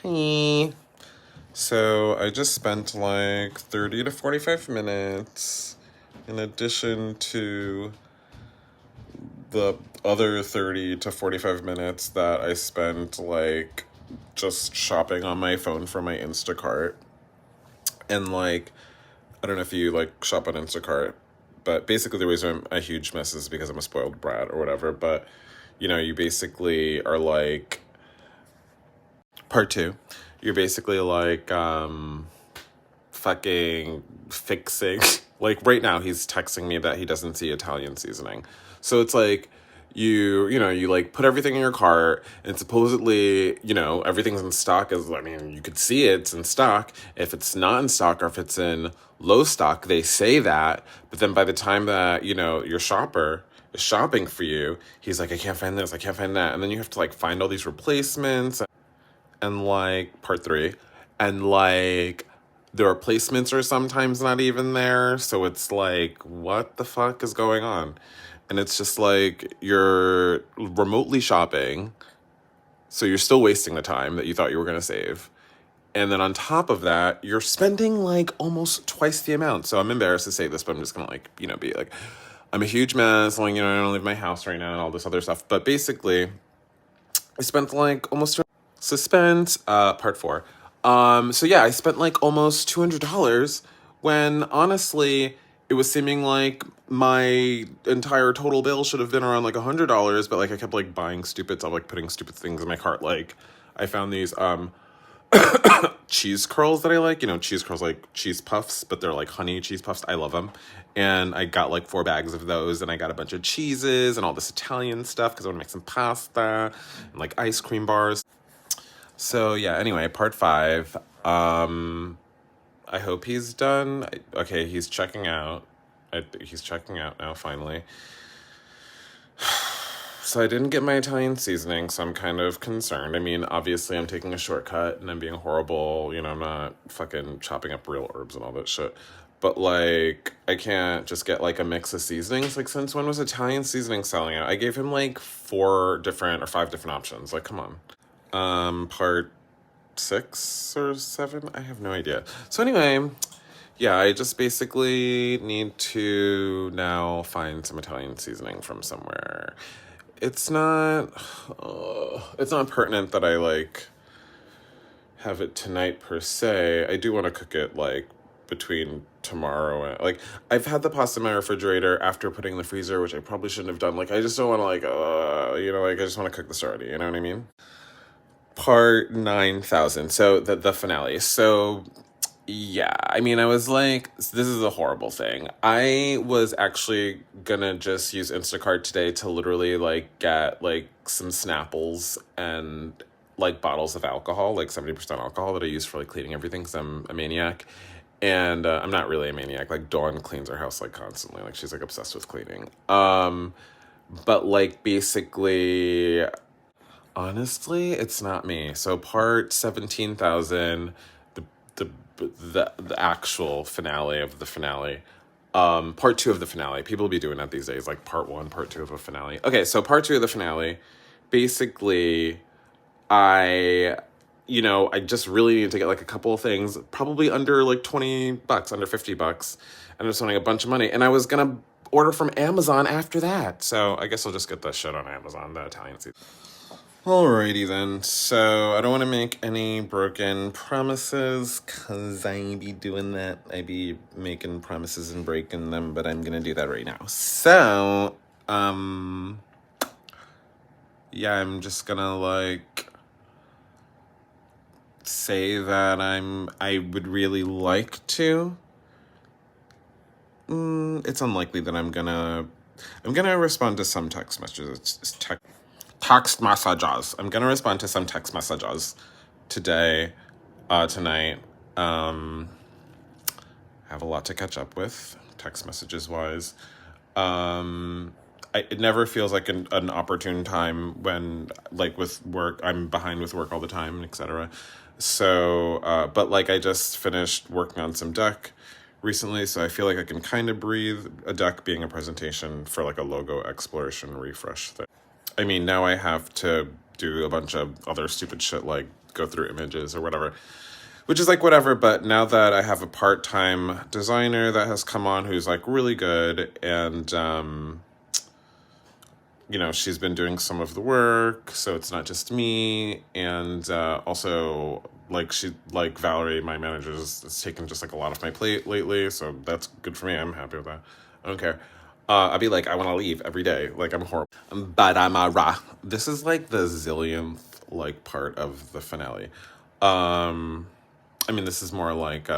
Hi. So I just spent like 30 to 45 minutes in addition to the other 30 to 45 minutes that I spent like just shopping on my phone for my Instacart. And like, I don't know if you like shop on Instacart, but basically the reason I'm a huge mess is because I'm a spoiled brat or whatever. But you know, you basically are like, part two, you're basically like, fucking fixing. Like right now he's texting me that he doesn't see Italian seasoning. So it's like you like put everything in your cart and supposedly, everything's in stock. You could see it's in stock. If it's not in stock or if it's in low stock, they say that. But then by the time that, your shopper is shopping for you, he's like, I can't find this, I can't find that. And then you have to like find all these replacements and like part three. And like the replacements are sometimes not even there. So it's like, what the fuck is going on? And it's just like you're remotely shopping. So you're still wasting the time that you thought you were going to save. And then on top of that, you're spending like almost twice the amount. So I'm embarrassed to say this, but I'm just going to like, be like, I'm a huge mess. Like, I don't leave my house right now and all this other stuff. But basically, I spent like almost suspense, part four. So yeah, I spent like almost $200 when honestly it was seeming like my entire total bill should have been around like $100, but like I kept like buying stupid stuff, like putting stupid things in my cart. Like I found these cheese curls that I like, cheese curls like cheese puffs, but they're like honey cheese puffs. I love them. And I got like 4 bags of those, and I got a bunch of cheeses and all this Italian stuff because I want to make some pasta and like ice cream bars. So yeah, anyway, part 5. I hope he's done. Okay, he's checking out. He's checking out now, finally. So I didn't get my Italian seasoning, so I'm kind of concerned. Obviously I'm taking a shortcut and I'm being horrible. I'm not fucking chopping up real herbs and all that shit. But like, I can't just get like a mix of seasonings. Like, since when was Italian seasoning selling out? I gave him like 4 different or 5 different options. Like, come on. Part 6 or 7? I have no idea. So anyway, yeah, I just basically need to now find some Italian seasoning from somewhere. It's not pertinent that I like have it tonight per se. I do want to cook it like between tomorrow and like I've had the pasta in my refrigerator after putting in the freezer, which I probably shouldn't have done. Like I just don't want to like I just want to cook this already, you know what I mean? Part 9,000. So the finale. So yeah, I was like, this is a horrible thing. I was actually gonna just use Instacart today to literally like get like some Snapples and like bottles of alcohol, like 70% alcohol that I use for like cleaning everything because I'm a maniac. And I'm not really a maniac. Like Dawn cleans her house like constantly. Like she's like obsessed with cleaning. But like basically, honestly, it's not me. So part 17,000, the actual finale of the finale. Part 2 of the finale. People will be doing that these days, like part 1, part 2 of a finale. Okay, so part 2 of the finale. Basically, I just really need to get like a couple of things, probably under like $20, under $50. And I'm just wanting a bunch of money. And I was gonna order from Amazon after that. So I guess I'll just get that shit on Amazon, the Italian season. Alrighty then, so I don't want to make any broken promises, because I be doing that. I be making promises and breaking them, but I'm gonna do that right now. So, yeah, I'm just gonna, like, say that I would really like to. It's unlikely that I'm gonna respond to some text messages. Text messages. I'm gonna respond to some text messages today, tonight. I have a lot to catch up with, text messages wise. It never feels like an opportune time when, like, with work, I'm behind with work all the time, etc. So, but like, I just finished working on some deck recently, so I feel like I can kind of breathe. A deck being a presentation for like a logo exploration refresh thing. Now I have to do a bunch of other stupid shit like go through images or whatever. Which is like whatever, but now that I have a part-time designer that has come on who's like really good, and you know, she's been doing some of the work, so it's not just me. And also, like, Valerie, my manager, has taken just like a lot off my plate lately, so that's good for me. I'm happy with that. I don't care. I'd be like, I want to leave every day. Like, I'm horrible. But I'm a rah. This is like the zillionth like part of the finale. I mean, this is more like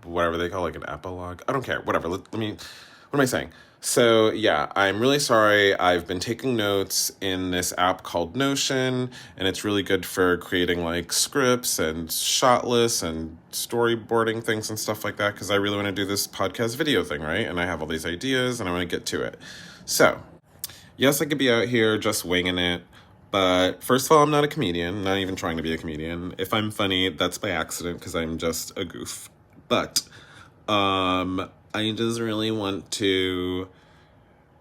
whatever they call like an epilogue. I don't care. Whatever. Let me. What am I saying? So yeah, I'm really sorry. I've been taking notes in this app called Notion, and it's really good for creating like scripts and shot lists and storyboarding things and stuff like that, because I really want to do this podcast video thing, right? And I have all these ideas and I want to get to it. So yes, I could be out here just winging it. But first of all, I'm not a comedian, not even trying to be a comedian. If I'm funny, that's by accident because I'm just a goof. But I just really want to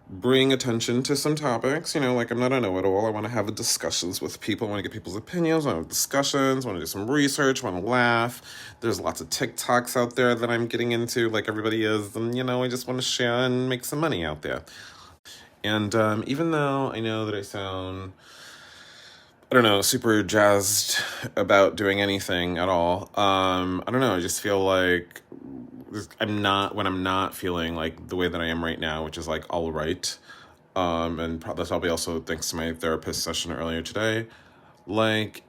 bring attention to some topics. You know, like, I'm not a know-it-all. I want to have discussions with people. I want to get people's opinions. I want to have discussions. I want to do some research. I want to laugh. There's lots of TikToks out there that I'm getting into, like everybody is. And, you know, I just want to share and make some money out there. And even though I know that I sound, I don't know, super jazzed about doing anything at all, I don't know, I just feel like when I'm not feeling like the way that I am right now, which is like all right, and that's probably also thanks to my therapist session earlier today, like,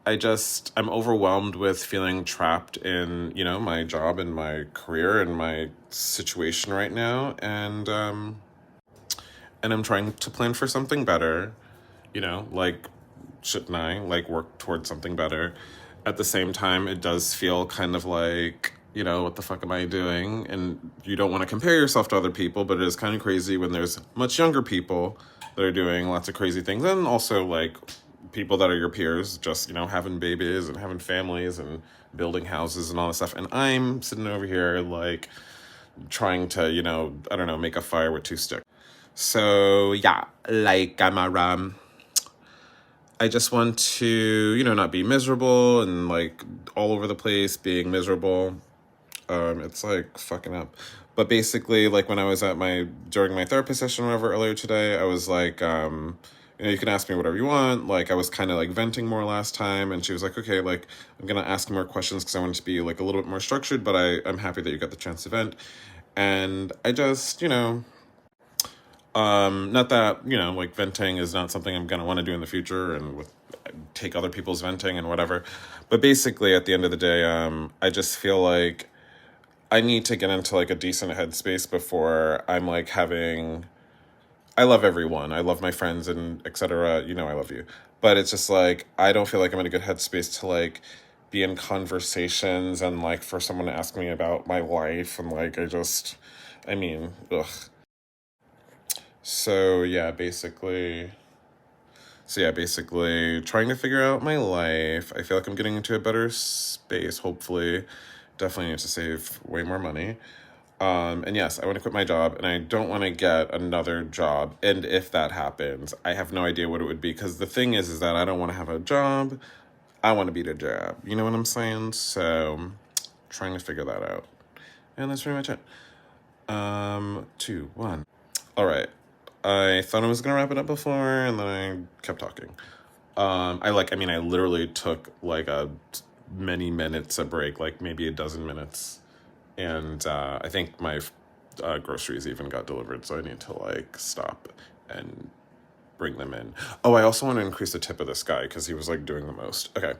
I'm overwhelmed with feeling trapped in, you know, my job and my career and my situation right now, and I'm trying to plan for something better, you know, like, shouldn't I, like, work towards something better? At the same time, it does feel kind of like, you know, what the fuck am I doing? And you don't want to compare yourself to other people, but it is kind of crazy when there's much younger people that are doing lots of crazy things, and also, like, people that are your peers, just, you know, having babies and having families and building houses and all this stuff, and I'm sitting over here, like, trying to, you know, I don't know, make a fire with two sticks. So yeah, like, I just want to, you know, not be miserable and like all over the place being miserable. It's like fucking up. But basically, like, when I was during my therapist session or whatever earlier today, I was like, you know, you can ask me whatever you want. Like, I was kind of like venting more last time, and she was like, okay, like, I'm gonna ask more questions because I want it to be like a little bit more structured, but I'm happy that you got the chance to vent. And I just, you know, not that, you know, like, venting is not something I'm gonna want to do in the future and take other people's venting and whatever. But basically, at the end of the day, I just feel like I need to get into like a decent headspace before I'm like I love everyone. I love my friends and etc. You know, I love you. But it's just like, I don't feel like I'm in a good headspace to like be in conversations and like for someone to ask me about my life, and like, I mean, ugh. So yeah, basically trying to figure out my life. I feel like I'm getting into a better space, hopefully. Definitely need to save way more money. And yes, I want to quit my job, and I don't want to get another job. And if that happens, I have no idea what it would be, because the thing is that I don't want to have a job. I want to be the job. You know what I'm saying? So, trying to figure that out. And that's pretty much it. 2, 1. All right. I thought I was gonna wrap it up before, and then I kept talking. I literally took like many minutes a break, like maybe a dozen minutes, and I think my groceries even got delivered, so I need to like stop and bring them in. Oh, I also want to increase the tip of this guy because he was like doing the most. Okay.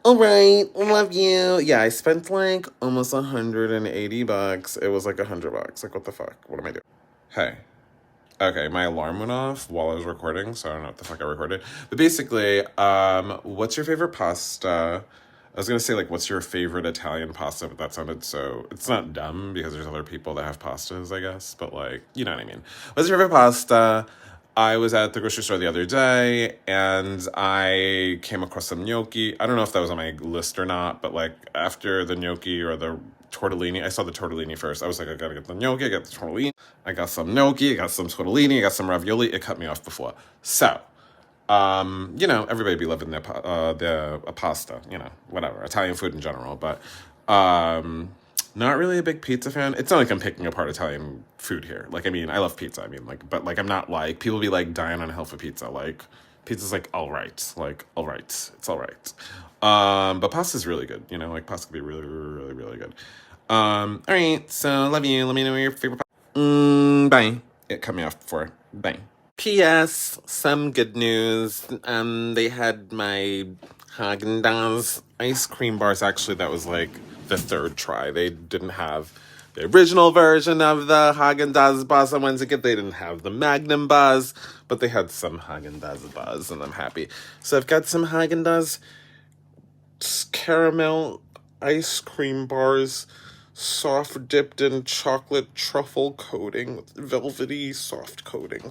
All right, love you. Yeah, I spent like almost $180. It was like $100. Like, what the fuck? What am I doing? Hey. Okay, my alarm went off while I was recording, so I don't know what the fuck I recorded. But basically, what's your favorite pasta? I was gonna say, like, what's your favorite Italian pasta, but that sounded so... It's not dumb, because there's other people that have pastas, I guess, but, like, you know what I mean. What's your favorite pasta? I was at the grocery store the other day, and I came across some gnocchi. I don't know if that was on my list or not, but, like, after the gnocchi or the tortellini, I saw the tortellini first. I was like, I gotta get the gnocchi, I got the tortellini. I got some gnocchi, I got some tortellini, I got some ravioli. It cut me off before. So, You know, everybody be loving their pasta, you know, whatever, Italian food in general, but not really a big pizza fan. It's not like I'm picking apart Italian food here. Like, I mean, I love pizza. I mean, like, but like, I'm not like, people be like dying on hell for pizza. Like, pizza's like, all right. Like, all right. It's all right. But pasta's really good. You know, like, pasta can be really, really, really good. All right. So, love you. Let me know your favorite. Bye. It cut me off before. Bye. P.S. Some good news. They had my Haagen-Dazs ice cream bars. Actually, that was like the third try. They didn't have the original version of the Haagen-Dazs bars I wanted to get. They didn't have the Magnum bars, but they had some Haagen-Dazs bars, and I'm happy. So I've got some Haagen-Dazs caramel ice cream bars, soft dipped in chocolate truffle coating with velvety soft coating.